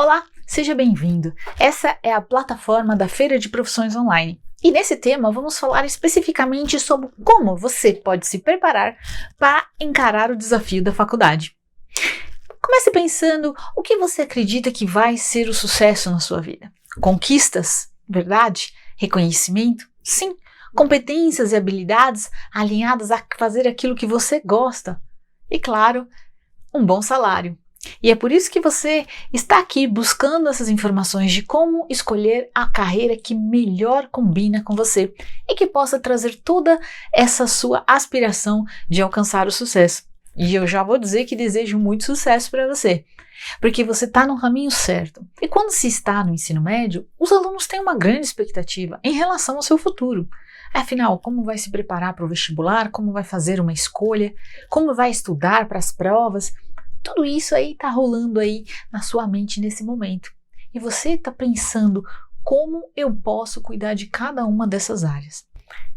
Olá, seja bem-vindo. Essa é a plataforma da Feira de Profissões Online. E nesse tema vamos falar especificamente sobre como você pode se preparar para encarar o desafio da faculdade. Comece pensando o que você acredita que vai ser o sucesso na sua vida. Conquistas? Verdade? Reconhecimento? Sim. Competências e habilidades alinhadas a fazer aquilo que você gosta. E claro, um bom salário. E é por isso que você está aqui buscando essas informações de como escolher a carreira que melhor combina com você e que possa trazer toda essa sua aspiração de alcançar o sucesso. E eu já vou dizer que desejo muito sucesso para você, porque você está no caminho certo. E quando se está no ensino médio, os alunos têm uma grande expectativa em relação ao seu futuro. Afinal, como vai se preparar para o vestibular, como vai fazer uma escolha, como vai estudar para as provas. Tudo isso aí está rolando aí na sua mente nesse momento. E você está pensando como eu posso cuidar de cada uma dessas áreas.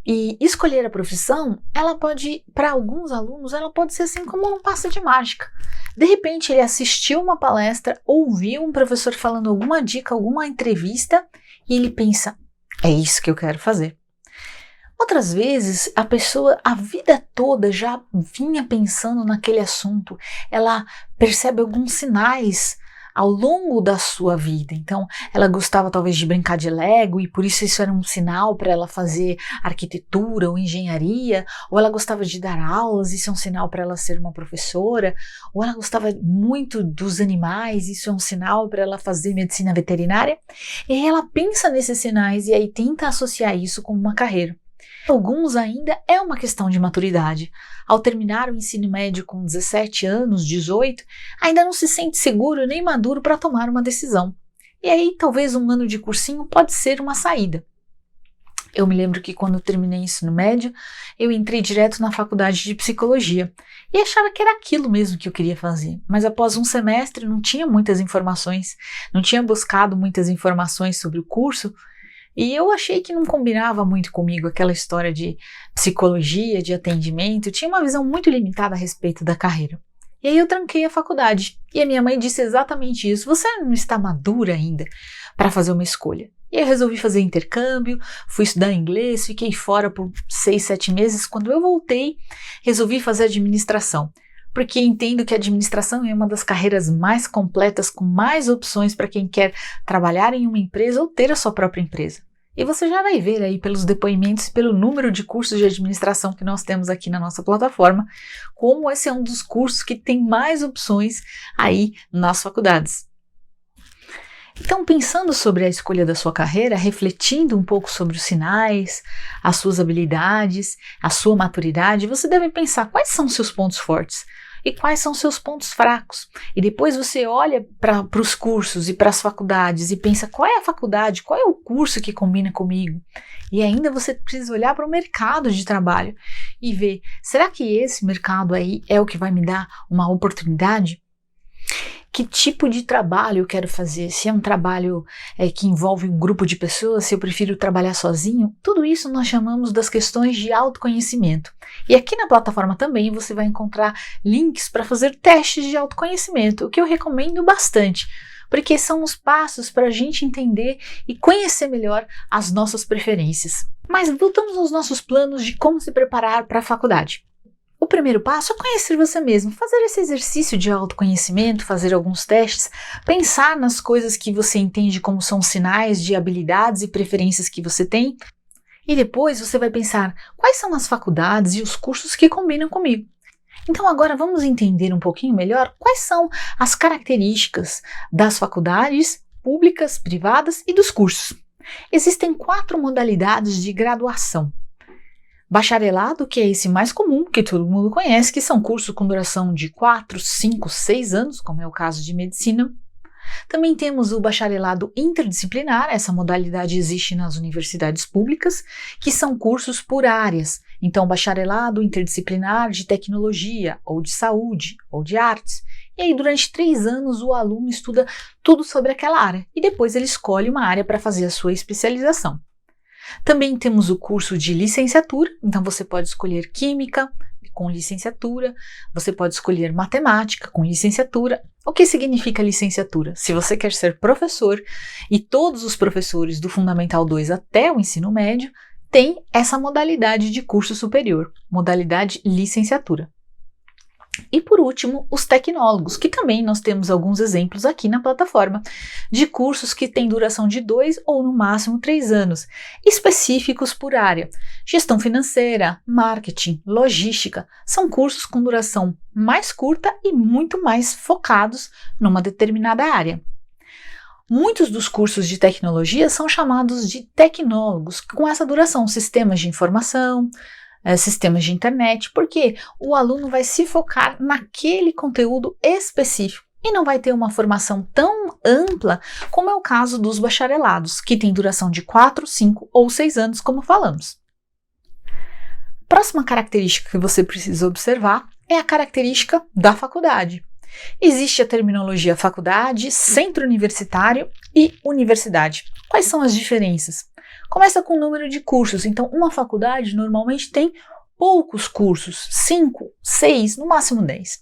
E escolher a profissão, ela pode, para alguns alunos, ela pode ser assim como um passe de mágica. De repente ele assistiu uma palestra, ouviu um professor falando alguma dica, alguma entrevista, e ele pensa, é isso que eu quero fazer. Outras vezes, a pessoa a vida toda já vinha pensando naquele assunto, ela percebe alguns sinais ao longo da sua vida. Então, ela gostava talvez de brincar de Lego e por isso era um sinal para ela fazer arquitetura ou engenharia, ou ela gostava de dar aulas, isso é um sinal para ela ser uma professora, ou ela gostava muito dos animais, isso é um sinal para ela fazer medicina veterinária. E aí ela pensa nesses sinais e aí tenta associar isso com uma carreira. Alguns ainda é uma questão de maturidade. Ao terminar o ensino médio com 17 anos, 18, ainda não se sente seguro nem maduro para tomar uma decisão. E aí talvez um ano de cursinho pode ser uma saída. Eu me lembro que quando eu terminei o ensino médio, eu entrei direto na faculdade de psicologia e achava que era aquilo mesmo que eu queria fazer. Mas após um semestre não tinha muitas informações, não tinha buscado muitas informações sobre o curso, e eu achei que não combinava muito comigo aquela história de psicologia, de atendimento. Eu tinha uma visão muito limitada a respeito da carreira. E aí eu tranquei a faculdade. E a minha mãe disse exatamente isso. Você não está madura ainda para fazer uma escolha. E aí eu resolvi fazer intercâmbio, fui estudar inglês, fiquei fora por 6, 7 meses. Quando eu voltei, resolvi fazer administração. Porque entendo que a administração é uma das carreiras mais completas, com mais opções para quem quer trabalhar em uma empresa ou ter a sua própria empresa. E você já vai ver aí pelos depoimentos e pelo número de cursos de administração que nós temos aqui na nossa plataforma, como esse é um dos cursos que tem mais opções aí nas faculdades. Então, pensando sobre a escolha da sua carreira, refletindo um pouco sobre os sinais, as suas habilidades, a sua maturidade, você deve pensar quais são os seus pontos fortes e quais são os seus pontos fracos. E depois você olha para os cursos e para as faculdades e pensa qual é a faculdade, qual é o curso que combina comigo. E ainda você precisa olhar para o mercado de trabalho e ver, será que esse mercado aí é o que vai me dar uma oportunidade? Que tipo de trabalho eu quero fazer? Se é um trabalho que envolve um grupo de pessoas, se eu prefiro trabalhar sozinho, tudo isso nós chamamos das questões de autoconhecimento. E aqui na plataforma também você vai encontrar links para fazer testes de autoconhecimento, o que eu recomendo bastante, porque são os passos para a gente entender e conhecer melhor as nossas preferências. Mas voltamos aos nossos planos de como se preparar para a faculdade. O primeiro passo é conhecer você mesmo, fazer esse exercício de autoconhecimento, fazer alguns testes, pensar nas coisas que você entende como são sinais de habilidades e preferências que você tem, e depois você vai pensar quais são as faculdades e os cursos que combinam comigo. Então agora vamos entender um pouquinho melhor quais são as características das faculdades públicas, privadas e dos cursos. Existem 4 modalidades de graduação. Bacharelado, que é esse mais comum, que todo mundo conhece, que são cursos com duração de 4, 5, 6 anos, como é o caso de medicina. Também temos o bacharelado interdisciplinar, essa modalidade existe nas universidades públicas, que são cursos por áreas. Então, bacharelado interdisciplinar de tecnologia, ou de saúde, ou de artes. E aí, durante 3 anos, o aluno estuda tudo sobre aquela área, e depois ele escolhe uma área para fazer a sua especialização. Também temos o curso de licenciatura, então você pode escolher Química, com licenciatura, você pode escolher matemática com licenciatura. O que significa licenciatura? Se você quer ser professor, e todos os professores do Fundamental 2 até o ensino médio têm essa modalidade de curso superior, modalidade licenciatura. E por último, os tecnólogos, que também nós temos alguns exemplos aqui na plataforma, de cursos que têm duração de 2 ou no máximo 3 anos, específicos por área. Gestão financeira, marketing, logística, são cursos com duração mais curta e muito mais focados numa determinada área. Muitos dos cursos de tecnologia são chamados de tecnólogos, com essa duração, sistemas de informação, sistemas de internet, porque o aluno vai se focar naquele conteúdo específico e não vai ter uma formação tão ampla como é o caso dos bacharelados, que tem duração de 4, 5 ou 6 anos, como falamos. Próxima característica que você precisa observar é a característica da faculdade. Existe a terminologia faculdade, centro universitário e universidade. Quais são as diferenças? Começa com o número de cursos, então uma faculdade normalmente tem poucos cursos, 5, 6, no máximo 10.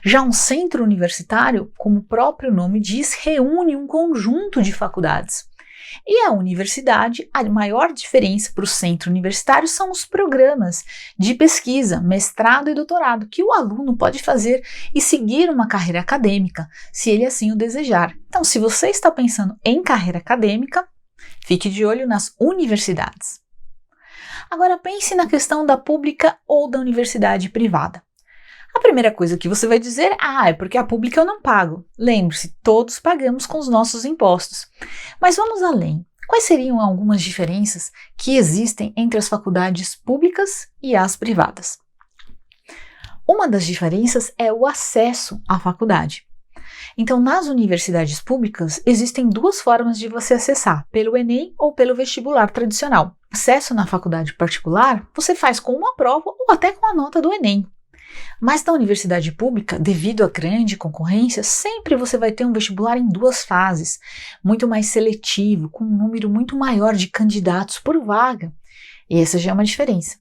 Já um centro universitário, como o próprio nome diz, reúne um conjunto de faculdades. E a universidade, a maior diferença para o centro universitário são os programas de pesquisa, mestrado e doutorado, que o aluno pode fazer e seguir uma carreira acadêmica, se ele assim o desejar. Então, se você está pensando em carreira acadêmica, fique de olho nas universidades. Agora pense na questão da pública ou da universidade privada. A primeira coisa que você vai dizer, é porque a pública eu não pago. Lembre-se, todos pagamos com os nossos impostos. Mas vamos além. Quais seriam algumas diferenças que existem entre as faculdades públicas e as privadas? Uma das diferenças é o acesso à faculdade. Então, nas universidades públicas, existem duas formas de você acessar, pelo Enem ou pelo vestibular tradicional. Acesso na faculdade particular, você faz com uma prova ou até com a nota do Enem. Mas na universidade pública, devido à grande concorrência, sempre você vai ter um vestibular em 2 fases, muito mais seletivo, com um número muito maior de candidatos por vaga. E essa já é uma diferença.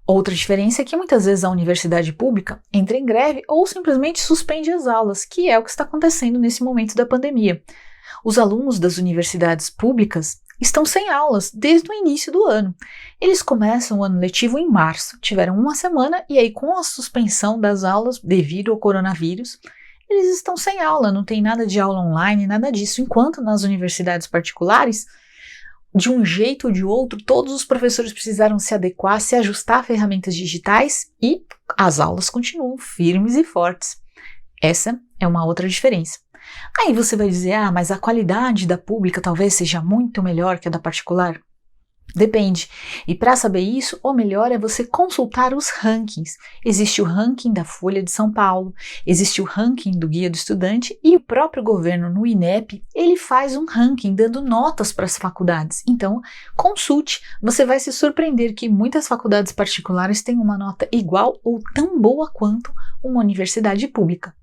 Outra diferença é que muitas vezes a universidade pública entra em greve ou simplesmente suspende as aulas, que é o que está acontecendo nesse momento da pandemia. Os alunos das universidades públicas estão sem aulas desde o início do ano. Eles começam o ano letivo em março, tiveram 1 semana e aí com a suspensão das aulas devido ao coronavírus, eles estão sem aula, não tem nada de aula online, nada disso, enquanto nas universidades particulares, de um jeito ou de outro, todos os professores precisaram se adequar, se ajustar a ferramentas digitais e as aulas continuam firmes e fortes. Essa é uma outra diferença. Aí você vai dizer, mas a qualidade da pública talvez seja muito melhor que a da particular? Depende. E para saber isso, o melhor é você consultar os rankings. Existe o ranking da Folha de São Paulo, existe o ranking do Guia do Estudante e o próprio governo no INEP, ele faz um ranking dando notas para as faculdades. Então, consulte, você vai se surpreender que muitas faculdades particulares têm uma nota igual ou tão boa quanto uma universidade pública.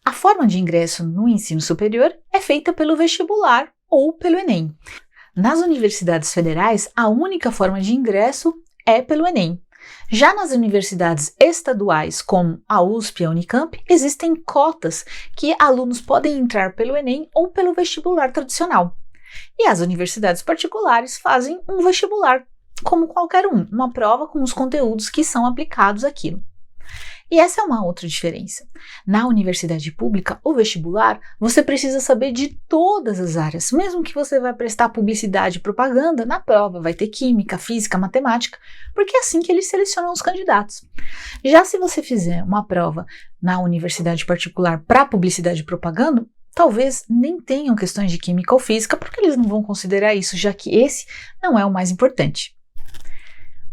A forma de ingresso no ensino superior é feita pelo vestibular ou pelo Enem. Nas universidades federais, a única forma de ingresso é pelo Enem. Já nas universidades estaduais, como a USP e a Unicamp, existem cotas que alunos podem entrar pelo Enem ou pelo vestibular tradicional. E as universidades particulares fazem um vestibular, como qualquer uma prova com os conteúdos que são aplicados àquilo. E essa é uma outra diferença. Na universidade pública, o vestibular, você precisa saber de todas as áreas. Mesmo que você vai prestar publicidade e propaganda, na prova vai ter química, física, matemática, porque é assim que eles selecionam os candidatos. Já se você fizer uma prova na universidade particular para publicidade e propaganda, talvez nem tenham questões de química ou física, porque eles não vão considerar isso, já que esse não é o mais importante.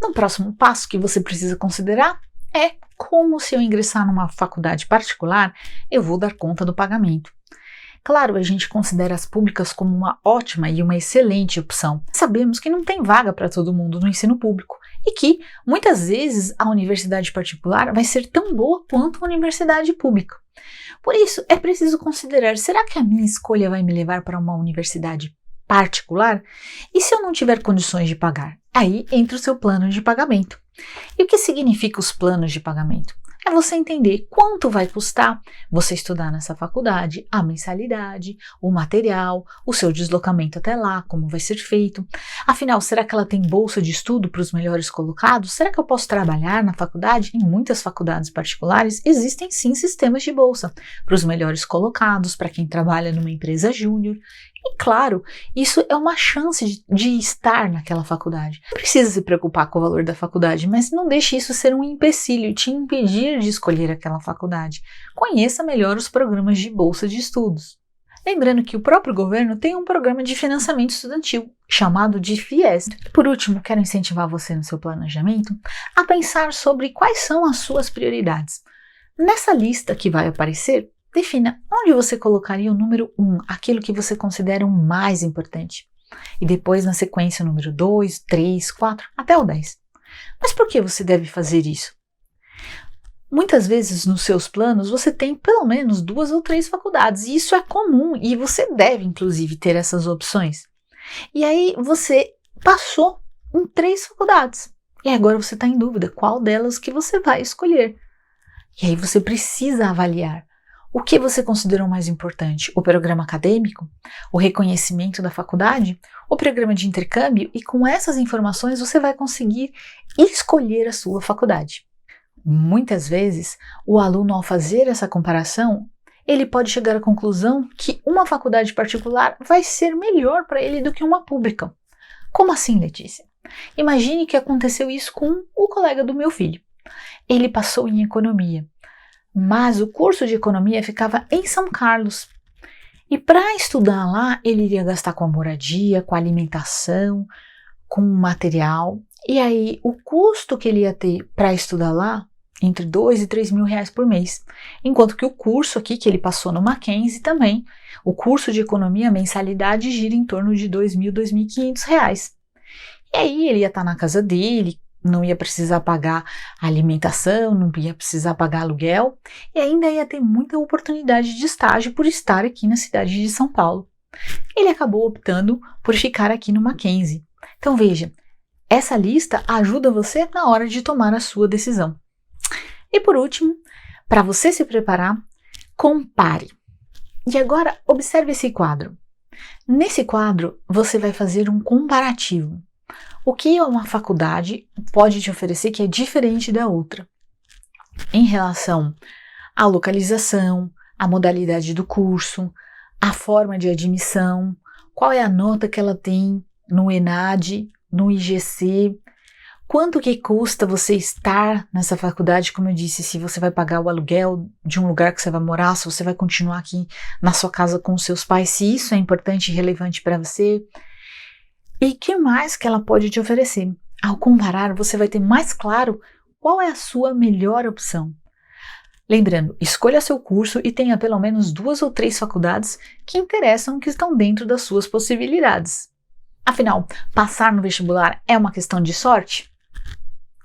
No próximo passo que você precisa considerar é como se eu ingressar numa faculdade particular, eu vou dar conta do pagamento. Claro, a gente considera as públicas como uma ótima e uma excelente opção. Sabemos que não tem vaga para todo mundo no ensino público e que, muitas vezes, a universidade particular vai ser tão boa quanto a universidade pública. Por isso, é preciso considerar, será que a minha escolha vai me levar para uma universidade particular? E se eu não tiver condições de pagar? Aí entra o seu plano de pagamento. E o que significa os planos de pagamento? É você entender quanto vai custar você estudar nessa faculdade, a mensalidade, o material, o seu deslocamento até lá, como vai ser feito. Afinal, será que ela tem bolsa de estudo para os melhores colocados? Será que eu posso trabalhar na faculdade? Em muitas faculdades particulares existem sim sistemas de bolsa para os melhores colocados, para quem trabalha numa empresa júnior. E claro, isso é uma chance de estar naquela faculdade. Não precisa se preocupar com o valor da faculdade, mas não deixe isso ser um empecilho e te impedir de escolher aquela faculdade. Conheça melhor os programas de bolsa de estudos. Lembrando que o próprio governo tem um programa de financiamento estudantil, chamado de FIES. Por último, quero incentivar você no seu planejamento a pensar sobre quais são as suas prioridades. Nessa lista que vai aparecer, defina onde você colocaria o número 1, aquilo que você considera o mais importante. E depois, na sequência, o número 2, 3, 4, até o 10. Mas por que você deve fazer isso? Muitas vezes nos seus planos você tem pelo menos 2 ou 3 faculdades, e isso é comum, e você deve inclusive ter essas opções. E aí você passou em 3 faculdades, e agora você está em dúvida qual delas que você vai escolher. E aí você precisa avaliar o que você considerou mais importante, o programa acadêmico, o reconhecimento da faculdade, o programa de intercâmbio, e com essas informações você vai conseguir escolher a sua faculdade. Muitas vezes, o aluno, ao fazer essa comparação, ele pode chegar à conclusão que uma faculdade particular vai ser melhor para ele do que uma pública. Como assim, Letícia? Imagine que aconteceu isso com o colega do meu filho. Ele passou em economia, mas o curso de economia ficava em São Carlos. E para estudar lá, ele iria gastar com a moradia, com a alimentação, com o material. E aí, o custo que ele ia ter para estudar lá, entre 2 e 3 mil reais por mês. Enquanto que o curso aqui, que ele passou no Mackenzie também, o curso de economia, a mensalidade gira em torno de 2.000, 2.500 reais. E aí, ele ia estar na casa dele, não ia precisar pagar alimentação, não ia precisar pagar aluguel, e ainda ia ter muita oportunidade de estágio por estar aqui na cidade de São Paulo. Ele acabou optando por ficar aqui no Mackenzie. Então veja, essa lista ajuda você na hora de tomar a sua decisão. E por último, para você se preparar, compare. E agora observe esse quadro. Nesse quadro, você vai fazer um comparativo. O que uma faculdade pode te oferecer que é diferente da outra? Em relação à localização, à modalidade do curso, à forma de admissão, qual é a nota que ela tem no ENAD, no IGC, quanto que custa você estar nessa faculdade, como eu disse, se você vai pagar o aluguel de um lugar que você vai morar, se você vai continuar aqui na sua casa com os seus pais, se isso é importante e relevante para você. E o que mais que ela pode te oferecer? Ao comparar, você vai ter mais claro qual é a sua melhor opção. Lembrando, escolha seu curso e tenha pelo menos 2 ou 3 faculdades que interessam, que estão dentro das suas possibilidades. Afinal, passar no vestibular é uma questão de sorte?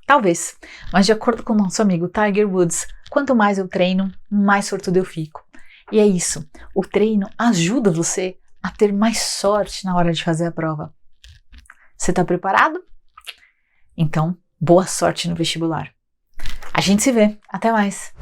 Talvez, mas de acordo com o nosso amigo Tiger Woods, quanto mais eu treino, mais sortudo eu fico. E é isso, o treino ajuda você a ter mais sorte na hora de fazer a prova. Você está preparado? Então, boa sorte no vestibular. A gente se vê. Até mais!